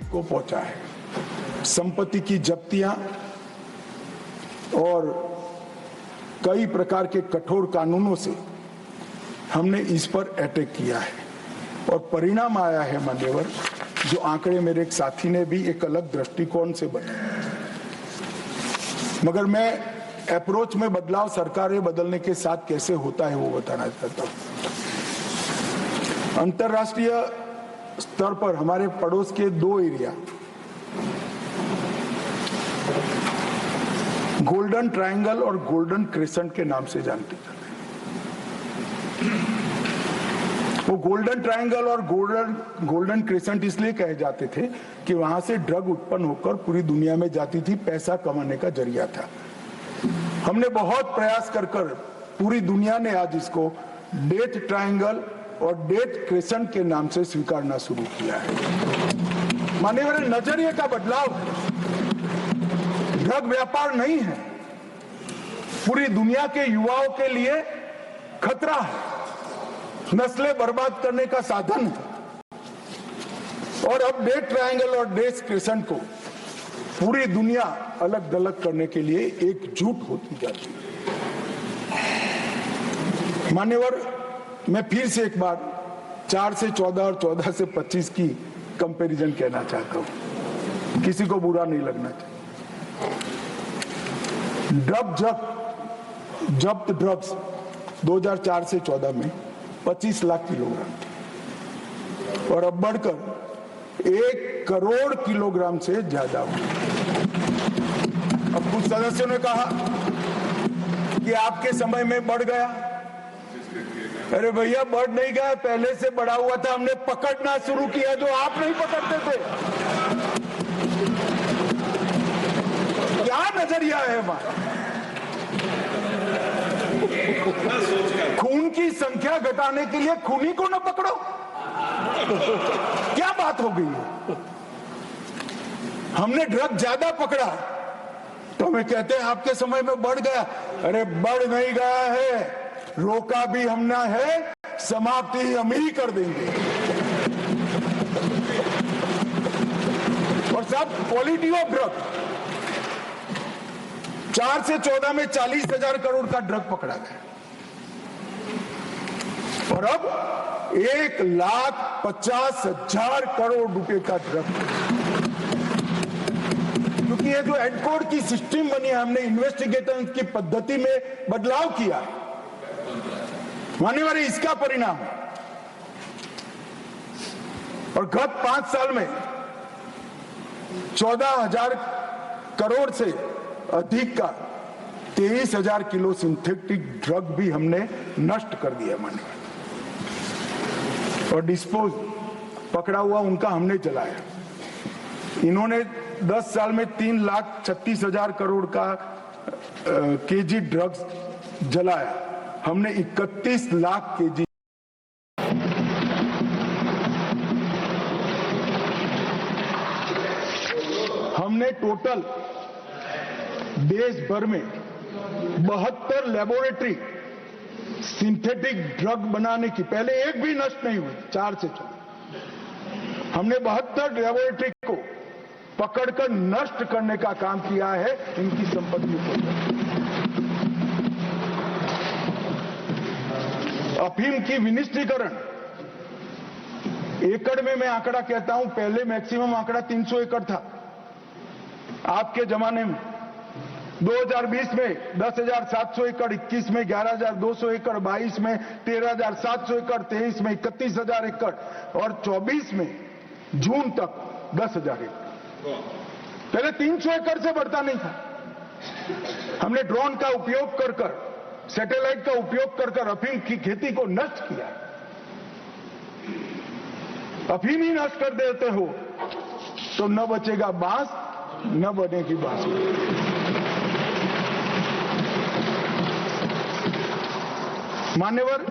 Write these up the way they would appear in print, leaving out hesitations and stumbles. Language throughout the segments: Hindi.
को पहुंचा है। संपत्ति की जब्तियां और कई प्रकार के कठोर कानूनों से हमने इस पर अटैक किया है और परिणाम आया है मान्यवर, जो आंकड़े मेरे एक साथी ने भी एक अलग दृष्टिकोण से बताया, मगर मैं अप्रोच में बदलाव सरकारें बदलने के साथ कैसे होता है वो बताना चाहता हूं। अंतर्राष्ट्रीय स्तर पर हमारे पड़ोस के 2 एरिया गोल्डन ट्रायंगल और गोल्डन क्रेसेंट के नाम से जानते जाते हैं। वो गोल्डन ट्रायंगल और गोल्डन क्रेसेंट इसलिए कहे जाते थे कि वहां से ड्रग उत्पन्न होकर पूरी दुनिया में जाती थी, पैसा कमाने का जरिया था। हमने बहुत प्रयास कर पूरी दुनिया ने आज इसको डेथ ट्रायंगल और डेथ क्रेसेंट के नाम से स्वीकारना शुरू किया है। माननीय नजरिए का बदलाव, ड्रग व्यापार नहीं है, पूरी दुनिया के युवाओं के लिए खतरा है, नस्लें बर्बाद करने का साधन है। और अब डेथ ट्रायंगल और डेथ क्रेसेंट को पूरी दुनिया अलग अलग करने के लिए एकजुट होती जाती है। मान्यवर, मैं फिर से एक बार 4 से 14 और 14 से 25 की कंपैरिजन कहना चाहता हूं, किसी को बुरा नहीं लगना चाहिए। जब्त ड्रग्स 2004 से 14 में 25 लाख किलोग्राम और अब बढ़कर 1 करोड़ किलोग्राम से ज्यादा हुआ। अब कुछ सदस्यों ने कहा कि आपके समय में बढ़ गया। अरे भैया, बढ़ नहीं गया, पहले से बढ़ा हुआ था, हमने पकड़ना शुरू किया जो आप नहीं पकड़ते थे। क्या नजरिया है हमारा? खून की संख्या घटाने के लिए खूनी को न पकड़ो, क्या बात हो गई? हमने ड्रग ज्यादा पकड़ा तो हमें कहते हैं आपके समय में बढ़ गया। अरे बढ़ नहीं गया है, रोका भी हमने है, समाप्ति हम ही कर देंगे। और साहब, क्वालिटी ऑफ ड्रग 4 से 14 में 40,000 करोड़ का ड्रग पकड़ा गया और अब 1,50,000 करोड़ रुपए का ड्रग। क्योंकि ये जो एडकोड की सिस्टम बनी है, हमने इन्वेस्टिगेशन की पद्धति में बदलाव किया, माननीय, इसका परिणाम। और गत 5 साल में 14,000 करोड़ से अधिक का 23,000 किलो सिंथेटिक ड्रग भी हमने नष्ट कर दिया माननीय। और डिस्पोज पकड़ा हुआ उनका हमने जलाया। इन्होंने 10 साल में 3,36,000 करोड़ का केजी ड्रग्स जलाया, हमने 31 लाख केजी। हमने टोटल देश भर में 72 लेबोरेटरी सिंथेटिक ड्रग बनाने की, पहले एक भी नष्ट नहीं हुई 4 से 14। हमने 72 लेबोरेटरी को पकड़कर नष्ट करने का काम किया है, इनकी संपत्ति को। अफीम की विनिष्टीकरण, एकड़ में मैं आंकड़ा कहता हूं, पहले मैक्सिमम आंकड़ा 300 एकड़ था आपके जमाने में। 2020 में 10,700 एकड़, 21 में 11,200 एकड़, 22 में 13,700 एकड़, 23 में 31,000 एकड़ और 24 में जून तक 10,000 एकड़। पहले 300 एकड़ से बढ़ता नहीं था। हमने ड्रोन का उपयोग कर सैटेलाइट का उपयोग कर अफीम की खेती को नष्ट किया। अफीम ही नष्ट कर देते हो तो न बचेगा बांस, न बनेगी बांसुरी। मान्यवर,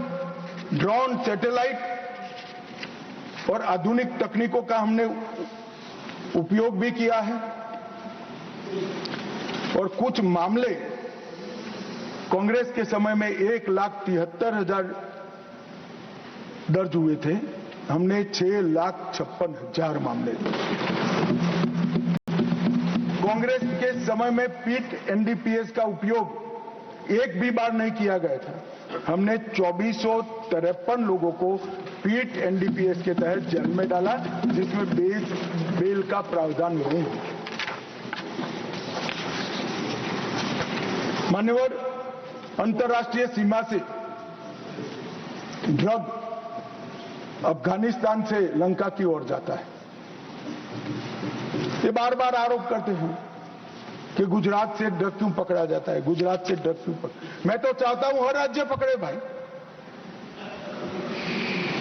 ड्रोन, सैटेलाइट और आधुनिक तकनीकों का हमने उपयोग भी किया है और कुछ मामले कांग्रेस के समय में 1,73,000 दर्ज हुए थे, हमने 6,56,000 मामले कांग्रेस के समय में पीट एनडीपीएस का उपयोग एक भी बार नहीं किया गया था। हमने 2453 लोगों को पीट एनडीपीएस के तहत जेल में डाला, जिसमें बेल का प्रावधान नहीं है। मान्यवर, अंतर्राष्ट्रीय सीमा से ड्रग अफगानिस्तान से लंका की ओर जाता है। ये बार बार आरोप करते हैं कि गुजरात से ड्रग क्यों पकड़ा जाता है, गुजरात से ड्रग क्यों पकड़ा। मैं तो चाहता हूं हर राज्य पकड़े भाई,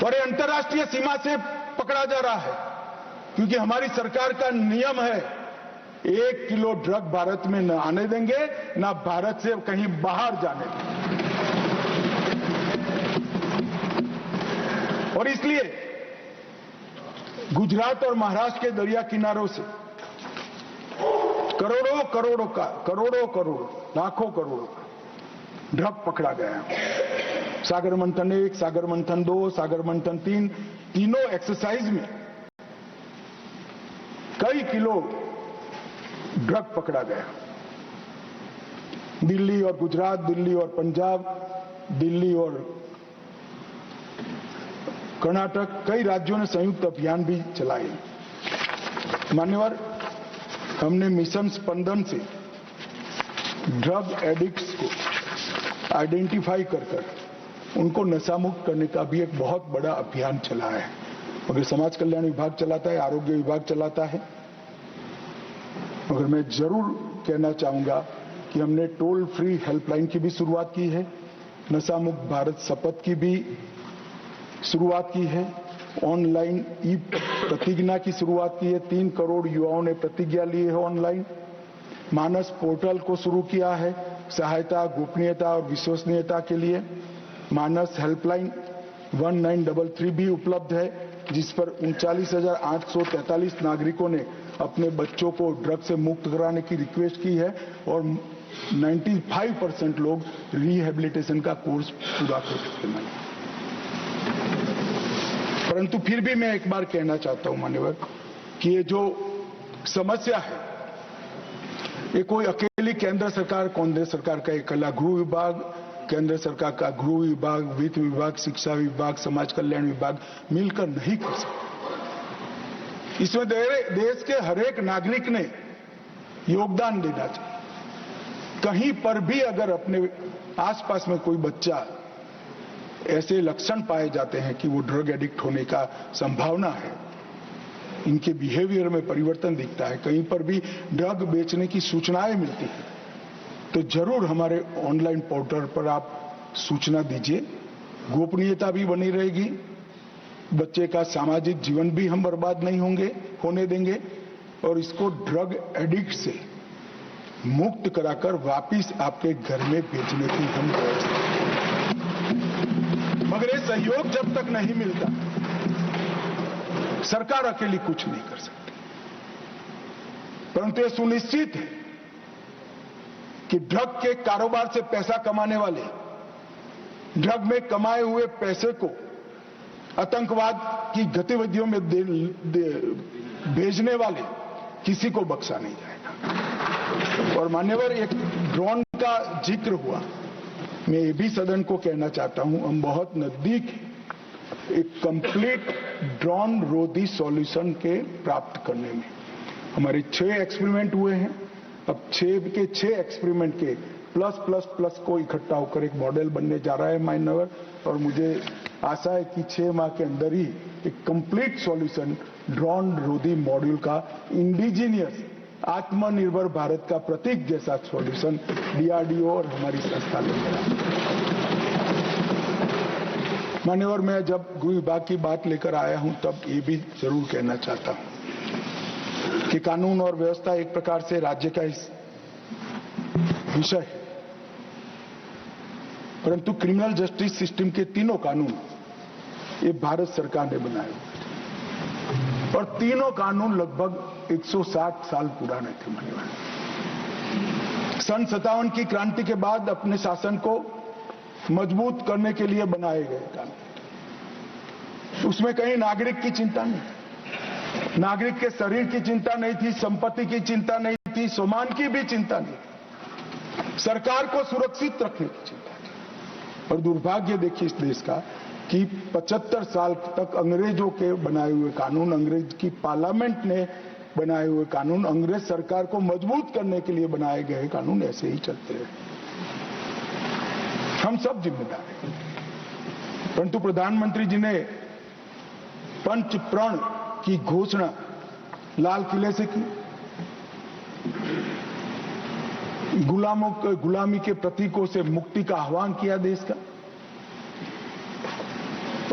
और ये अंतर्राष्ट्रीय सीमा से पकड़ा जा रहा है, क्योंकि हमारी सरकार का नियम है 1 किलो ड्रग भारत में न आने देंगे, न भारत से कहीं बाहर जाने देंगे। और इसलिए गुजरात और महाराष्ट्र के दरिया किनारों से करोड़ों लाखों करोड़ों ड्रग पकड़ा गया। सागर मंथन 1, सागर मंथन 2, सागर मंथन 3, तीनों एक्सरसाइज में कई किलो ड्रग पकड़ा गया। दिल्ली और गुजरात, दिल्ली और पंजाब, दिल्ली और कर्नाटक, कई राज्यों ने संयुक्त अभियान भी चलाए। मान्यवर, हमने मिशन स्पंदन से ड्रग एडिक्ट्स को आइडेंटिफाई कर उनको नशा मुक्त करने का भी एक बहुत बड़ा अभियान चलाया है। मगर समाज कल्याण विभाग चलाता है, आरोग्य विभाग चलाता है। मगर मैं जरूर कहना चाहूंगा कि हमने टोल फ्री हेल्पलाइन की भी शुरुआत की है, नशा मुक्त भारत शपथ की भी शुरुआत की है, ऑनलाइन ई प्रतिज्ञा की शुरुआत की है। 3 करोड़ युवाओं ने प्रतिज्ञा ली है ऑनलाइन। मानस पोर्टल को शुरू किया है सहायता, गोपनीयता और विश्वसनीयता के लिए। मानस हेल्पलाइन 1933 भी उपलब्ध है, जिस पर 39,843 नागरिकों ने अपने बच्चों को ड्रग से मुक्त कराने की रिक्वेस्ट की है, और 95% लोग रिहेबिलिटेशन का कोर्स पूरा कर चुके हैं। परंतु फिर भी मैं एक बार कहना चाहता हूं मान्यवर कि ये जो समस्या है, ये कोई अकेली केंद्र सरकार, कांग्रेस सरकार का अकेला गृह विभाग, केंद्र सरकार का गृह विभाग, वित्त विभाग, शिक्षा विभाग, समाज कल्याण विभाग मिलकर नहीं कर सकते। इसमें देश के हर एक नागरिक ने योगदान देना चाहिए। कहीं पर भी अगर अपने आसपास में कोई बच्चा ऐसे लक्षण पाए जाते हैं कि वो ड्रग एडिक्ट होने का संभावना है, इनके बिहेवियर में परिवर्तन दिखता है, कहीं पर भी ड्रग बेचने की सूचनाएं मिलती हैं, तो जरूर हमारे ऑनलाइन पोर्टल पर आप सूचना दीजिए। गोपनीयता भी बनी रहेगी, बच्चे का सामाजिक जीवन भी हम बर्बाद नहीं होने देंगे, और इसको ड्रग एडिक्ट से मुक्त कराकर वापिस आपके घर में भेजने की हम व्यवस्था। मगर ये सहयोग जब तक नहीं मिलता, सरकार अकेली कुछ नहीं कर सकती। परंतु ये सुनिश्चित है कि ड्रग के कारोबार से पैसा कमाने वाले, ड्रग में कमाए हुए पैसे को आतंकवाद की गतिविधियों में भेजने वाले किसी को बख्शा नहीं जाएगा। और मान्यवर, एक ड्रोन का जिक्र हुआ, मैं ये भी सदन को कहना चाहता हूं, हम बहुत नजदीक एक कंप्लीट ड्रोन रोधी सॉल्यूशन के प्राप्त करने में। हमारे 6 एक्सपेरिमेंट हुए हैं, अब 6 के 6 एक्सपेरिमेंट के प्लस को इकट्ठा होकर एक मॉडल बनने जा रहा है मान्यवर, और मुझे आशा है कि 6 माह के अंदर ही एक कंप्लीट सॉल्यूशन ड्रोन रोधी मॉड्यूल का इंडिजीनियस आत्मनिर्भर भारत का प्रतीक जैसा सॉल्यूशन डीआरडीओ और हमारी संस्था लेकर। मान्यवर, मैं जब गृह विभाग की बात लेकर आया हूं तब ये भी जरूर कहना चाहता हूं कि कानून और व्यवस्था एक प्रकार से राज्य का विषय है, परंतु क्रिमिनल जस्टिस सिस्टम के तीनों कानून ये भारत सरकार ने बनाए, और तीनों कानून लगभग 160 साल पुराने थे। सन 57 की क्रांति के बाद अपने शासन को मजबूत करने के लिए बनाए गए कानून। उसमें कहीं नागरिक की चिंता नहीं, नागरिक के शरीर की चिंता नहीं थी, संपत्ति की चिंता नहीं थी, सम्मान की भी चिंता नहीं, सरकार को सुरक्षित रखने की चिंता थी। और दुर्भाग्य देखिए इस देश का कि 75 साल तक अंग्रेजों के बनाए हुए कानून, अंग्रेज की पार्लियामेंट ने बनाए हुए कानून, अंग्रेज सरकार को मजबूत करने के लिए बनाए गए कानून ऐसे ही चलते रहे। हम सब जिम्मेदार हैं। परंतु प्रधानमंत्री जी ने पंच प्रण की घोषणा लाल किले से की, गुलामी के प्रतीकों से मुक्ति का आह्वान किया देश का।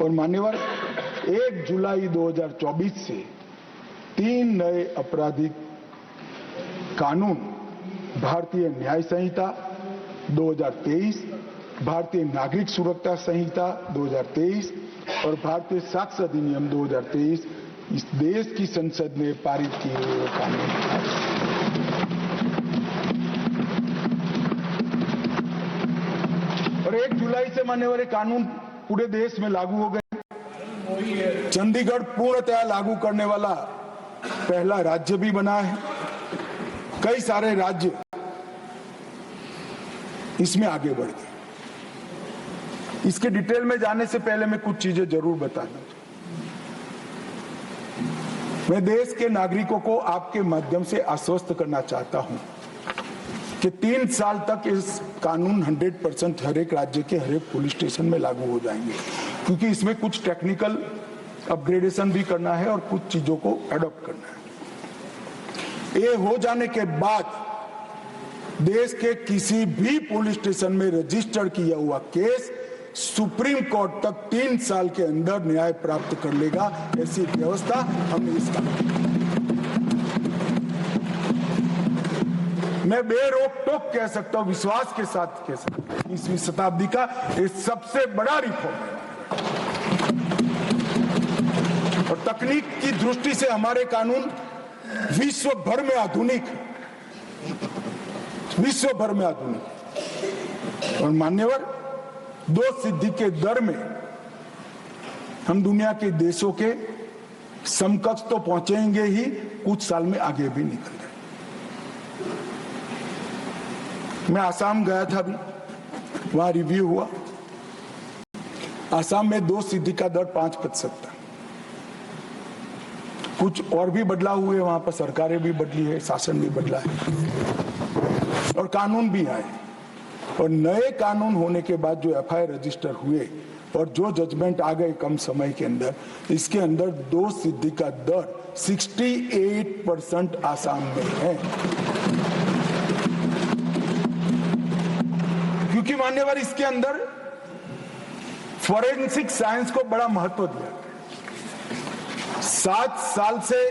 और मान्यवर 1 जुलाई 2024 से 3 नए आपराधिक कानून, भारतीय न्याय संहिता 2023, भारतीय नागरिक सुरक्षा संहिता 2023 और भारतीय साक्ष्य अधिनियम 2023 इस देश की संसद ने पारित किए हुए कानून। और 1 जुलाई से मान्यवर कानून पूरे देश में लागू हो गए। चंडीगढ़ पूर्णतः लागू करने वाला पहला राज्य भी बना है। कई सारे राज्य इसमें आगे बढ़ गए। इसके डिटेल में जाने से पहले मैं कुछ चीजें जरूर बताना चाहूंगा। मैं देश के नागरिकों को आपके माध्यम से आश्वस्त करना चाहता हूं कि 3 साल तक इस कानून 100% हर एक राज्य के हर एक पुलिस स्टेशन में लागू हो जाएंगे, क्योंकि इसमें कुछ टेक्निकल अपग्रेडेशन भी करना है और कुछ चीजों को अडॉप्ट करना है। ये हो जाने के बाद देश के किसी भी पुलिस स्टेशन में रजिस्टर किया हुआ केस सुप्रीम कोर्ट तक 3 साल के अंदर न्याय प्राप्त कर लेगा। ऐसी व्यवस्था हमने इसका, मैं बेरोक-टोक कह सकता हूं, विश्वास के साथ कह सकता हूं, 20वीं शताब्दी का ये सबसे बड़ा रिफॉर्म है। और तकनीक की दृष्टि से हमारे कानून विश्व भर में आधुनिक, विश्व भर में आधुनिक। और मान्यवर 2 सिद्धि के दर में हम दुनिया के देशों के समकक्ष तो पहुंचेंगे ही, कुछ साल में आगे भी निकल गए। मैं आसाम गया था अभी, वहां रिव्यू हुआ। आसाम में 2 सिद्धि का दर 5% था। कुछ और भी बदलाव हुए वहां पर, सरकारें भी बदली है, शासन भी बदला है और कानून भी आए। और नए कानून होने के बाद जो एफआईआर रजिस्टर हुए और जो जजमेंट आ गए कम समय के अंदर, इसके अंदर 2 सिद्धि का दर 68% आसाम में है। क्योंकि मान्यवर इसके अंदर फॉरेंसिक साइंस को बड़ा महत्व दिया। 7 साल से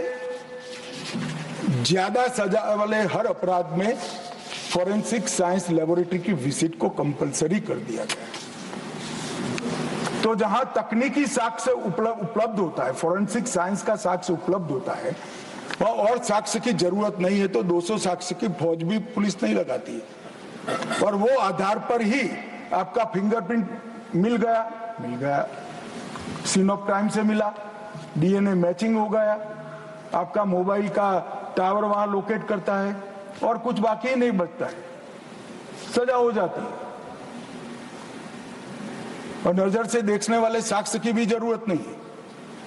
ज्यादा सजा वाले हर अपराध में फॉरेंसिक साइंस लेबोरेटरी की विजिट को कंपलसरी कर दिया गया। तो जहां तकनीकी साक्ष्य उपलब्ध होता है, फॉरेंसिक साइंस का साक्ष्य उपलब्ध होता है, वहां और साक्ष्य की जरूरत नहीं है। तो 200 साक्ष्य की फौज भी पुलिस नहीं लगाती है और वो आधार पर ही आपका फिंगरप्रिंट मिल गया, सीन ऑफ क्राइम से मिला, डीएनए मैचिंग हो गया, आपका मोबाइल का टावर वहां लोकेट करता है और कुछ बाकी नहीं बचता है, सजा हो जाती है। और नजर से देखने वाले साक्ष्य की भी जरूरत नहीं है।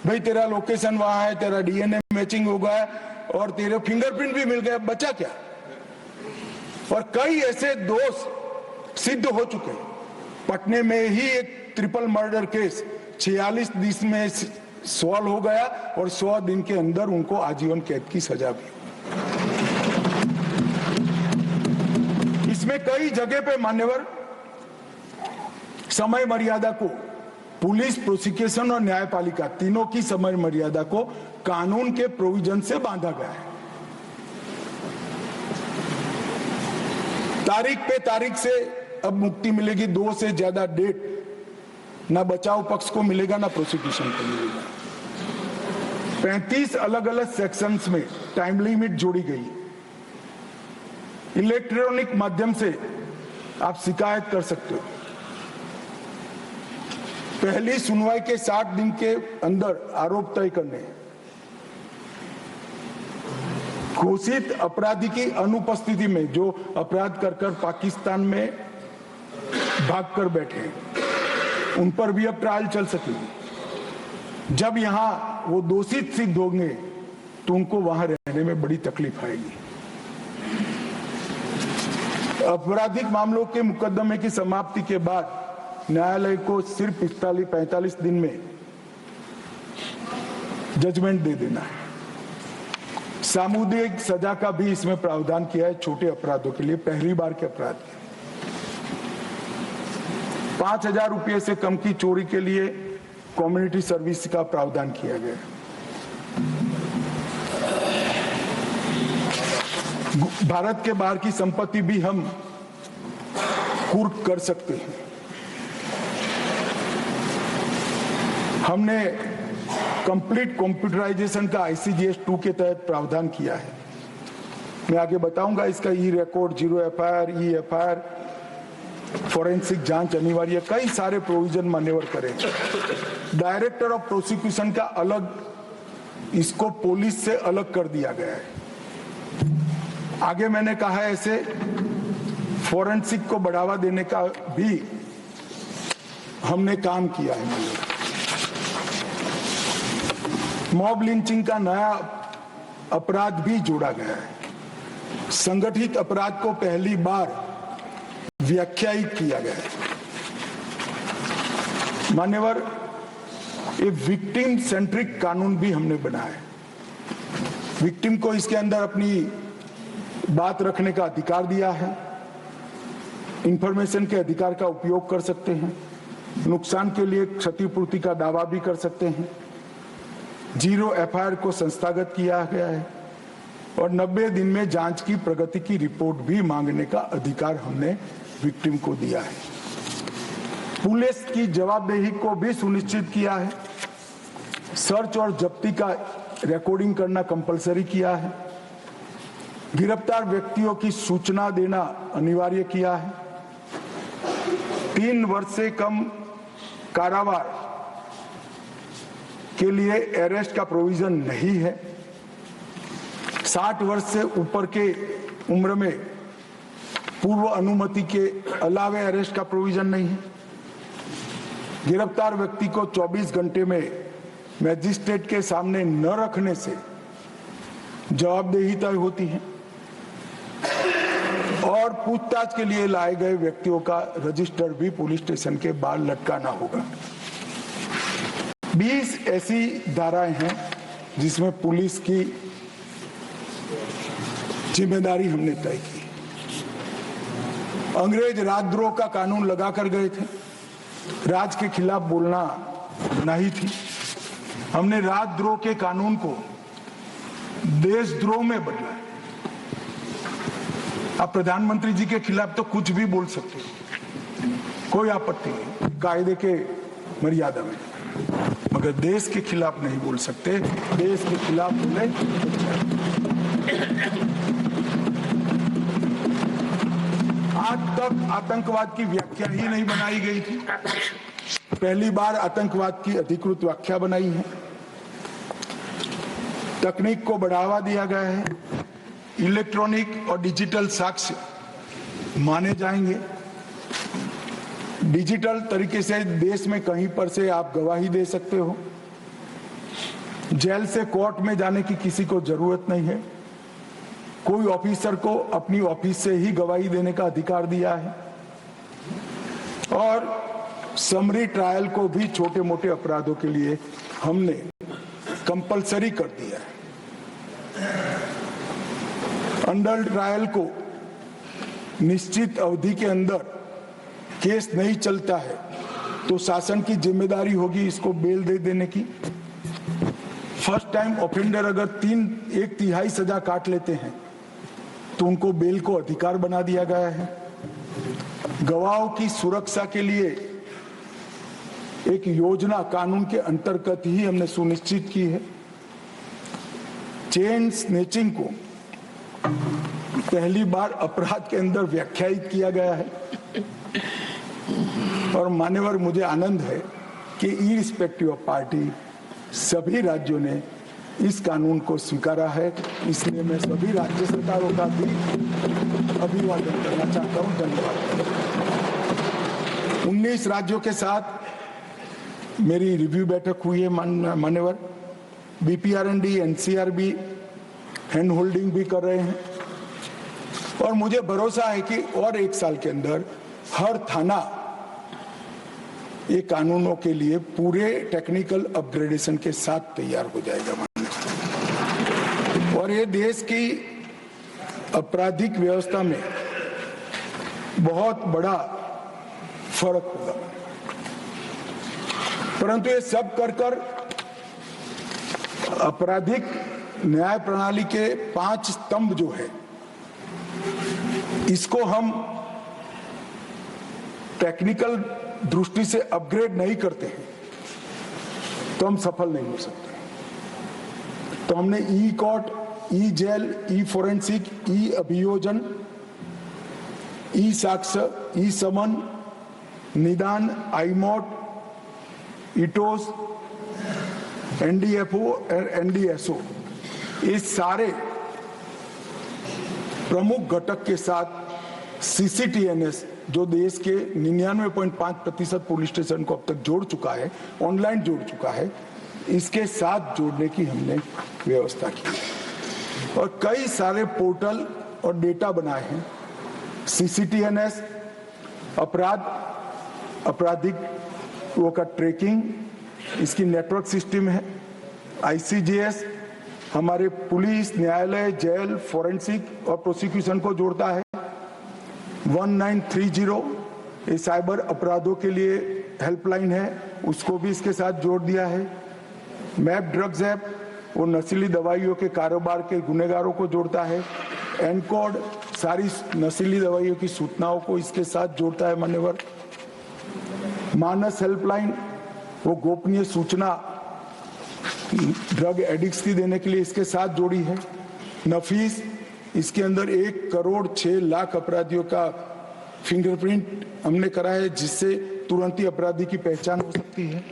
भाई तेरा लोकेशन वहां है, तेरा डीएनए मैचिंग हो गया और तेरे फिंगरप्रिंट भी मिल गया, बचा क्या? और कई ऐसे दोष सिद्ध हो चुके। पटने में ही एक ट्रिपल मर्डर केस 46 दिन में सॉल्व हो गया और 100 दिन के अंदर उनको आजीवन कैद की सजा भी। इसमें कई जगह पे मान्यवर समय मर्यादा को, पुलिस, प्रोसिक्यूशन और न्यायपालिका तीनों की समय मर्यादा को कानून के प्रोविजन से बांधा गया है। तारीख पे तारीख से अब मुक्ति मिलेगी, 2 से ज्यादा डेट ना बचाव पक्ष को मिलेगा ना प्रोसिक्यूशन को मिलेगा। 35 अलग अलग सेक्शंस में टाइम लिमिट जोड़ी गई। इलेक्ट्रॉनिक माध्यम से आप शिकायत कर सकते हो। पहली सुनवाई के 60 दिन के अंदर आरोप तय करने, घोषित अपराधी की अनुपस्थिति में जो अपराध कर पाकिस्तान में भागकर बैठे उन पर भी अब ट्रायल चल सकेगी। जब यहां वो दोषित सिद्ध होंगे तो उनको वहां रहने में बड़ी तकलीफ आएगी। आपराधिक मामलों के मुकदमे की समाप्ति के बाद न्यायालय को सिर्फ 45 दिन में जजमेंट दे देना है। सामुदायिक सजा का भी इसमें प्रावधान किया है छोटे अपराधों के लिए, पहली बार के अपराध के। 5,000 रुपये से कम की चोरी के लिए कम्युनिटी सर्विस का प्रावधान किया गया है। भारत के बाहर की संपत्ति भी हम कुर्क कर सकते हैं। हमने कंप्लीट कंप्यूटराइजेशन का ICGS 2 के तहत प्रावधान किया है। मैं आगे बताऊंगा इसका ई रिकॉर्ड, 0 FIR, EFIR, फोरेंसिक जांच अनिवार्य, कई सारे प्रोविजन मान्यवर करेंगे। डायरेक्टर ऑफ प्रोसिक्यूशन का अलग, इसको पुलिस से अलग कर दिया गया है। आगे मैंने कहा है ऐसे फोरेंसिक को बढ़ावा देने का भी हमने काम किया है। मॉब लिंचिंग का नया अपराध भी जोड़ा गया है। संगठित अपराध को पहली बार व्याख्यायित किया गया है। मान्यवर, एक विक्टिम सेंट्रिक कानून भी हमने बनाया है। विक्टिम को इसके अंदर अपनी बात रखने का अधिकार दिया है, इंफॉर्मेशन के अधिकार का उपयोग कर सकते हैं, नुकसान के लिए क्षतिपूर्ति का दावा भी कर सकते हैं। 0 FIR को संस्थागत किया गया है और 90 दिन में जांच की प्रगति की रिपोर्ट भी मांगने का अधिकार हमने विक्टिम को दिया है। पुलिस की जवाबदेही को भी सुनिश्चित किया है। सर्च और जब्ती का रिकॉर्डिंग करना कंपलसरी किया है। गिरफ्तार व्यक्तियों की सूचना देना अनिवार्य किया है। 3 वर्ष से कम कारावास के लिए अरेस्ट का प्रोविजन नहीं है। 60 वर्ष से ऊपर के उम्र में पूर्व अनुमति के अलावे अरेस्ट का प्रोविजन नहीं है। गिरफ्तार व्यक्ति को 24 घंटे में मैजिस्ट्रेट के सामने न रखने से जवाबदेही तय होती है और पूछताछ के लिए लाए गए व्यक्तियों का रजिस्टर भी पुलिस स्टेशन के बाहर लटकाना होगा। 20 ऐसी धाराएं हैं जिसमें पुलिस की जिम्मेदारी हमने तय की। अंग्रेज राजद्रोह का कानून लगा कर गए थे। राज के खिलाफ बोलना नहीं थी। हमने राजद्रोह के कानून को देशद्रोह में बदला है। आप प्रधानमंत्री जी के खिलाफ तो कुछ भी बोल सकते हो, कोई आपत्ति नहीं, कायदे के मर्यादा में, मगर देश के खिलाफ नहीं बोल सकते। देश के खिलाफ बोले आज तक आतंकवाद की व्याख्या ही नहीं बनाई गई थी। पहली बार आतंकवाद की अधिकृत व्याख्या बनाई है। तकनीक को बढ़ावा दिया गया है। इलेक्ट्रॉनिक और डिजिटल साक्ष्य माने जाएंगे। डिजिटल तरीके से देश में कहीं पर से आप गवाही दे सकते हो। जेल से कोर्ट में जाने की किसी को जरूरत नहीं है। कोई ऑफिसर को अपनी ऑफिस से ही गवाही देने का अधिकार दिया है और समरी ट्रायल को भी छोटे मोटे अपराधों के लिए हमने कंपलसरी कर दिया है। अंडर ट्रायल को निश्चित अवधि के अंदर केस नहीं चलता है तो शासन की जिम्मेदारी होगी इसको बेल दे देने की। फर्स्ट टाइम ऑफेंडर अगर 1/3 सजा काट लेते हैं तो उनको बेल को अधिकार बना दिया गया है। गवाहों की सुरक्षा के लिए एक योजना कानून के अंतर्गत ही हमने सुनिश्चित की है। चेन स्नेचिंग को पहली बार अपराध के अंदर व्याख्यायित किया गया है और मान्यवर मुझे आनंद है कि इरिस्पेक्टिव ऑफ पार्टी सभी राज्यों ने इस कानून को स्वीकारा है। इसलिए मैं सभी राज्य सरकारों का भी अभिवादन करना चाहता हूं। धन्यवाद। 19 राज्यों के साथ मेरी रिव्यू बैठक हुई है मान्यवर। बीपीआरएनडी, एनसीआर भी हैंड होल्डिंग भी कर रहे हैं और मुझे भरोसा है कि और 1 साल के अंदर हर थाना ये कानूनों के लिए पूरे टेक्निकल अपग्रेडेशन के साथ तैयार हो जाएगा और ये देश की आपराधिक व्यवस्था में बहुत बड़ा फर्क होगा। परंतु ये सब कर आपराधिक न्याय प्रणाली के 5 स्तंभ जो है, इसको हम टेक्निकल दृष्टि से अपग्रेड नहीं करते हैं तो हम सफल नहीं हो सकते। तो हमने ई कोर्ट, ई जेल, ई फोरेंसिक, ई अभियोजन, ई साक्ष्य, ई समन, निदान, आईमोट, इटोस, एनडीएफओ और एनडीएसओ, ये सारे प्रमुख घटक के साथ सीसीटीएनएस जो देश के 99.5% पुलिस स्टेशन को अब तक जोड़ चुका है, ऑनलाइन जोड़ चुका है, इसके साथ जोड़ने की हमने व्यवस्था की और कई सारे पोर्टल और डेटा बनाए हैं। सीसीटीएनएस आपराधिक वो का ट्रैकिंग, इसकी नेटवर्क सिस्टम है। आईसीजीएस हमारे पुलिस, न्यायालय, जेल, फोरेंसिक और प्रोसिक्यूशन को जोड़ता है। 1930 ये साइबर अपराधों के लिए हेल्पलाइन है, उसको भी इसके साथ जोड़ दिया है। मैप ड्रग्स ऐप वो नशीली दवाइयों के कारोबार के गुनेगारों को जोड़ता है। एनकोड सारी नशीली दवाइयों की सूचनाओं को इसके साथ जोड़ता है मान्यवर। मानस हेल्पलाइन वो गोपनीय सूचना ड्रग एडिक्ट्स की देने के लिए इसके साथ जोड़ी है। नफीस इसके अंदर 1 करोड़ 6 लाख अपराधियों का फिंगरप्रिंट हमने करा है, जिससे तुरंत ही अपराधी की पहचान हो सकती है।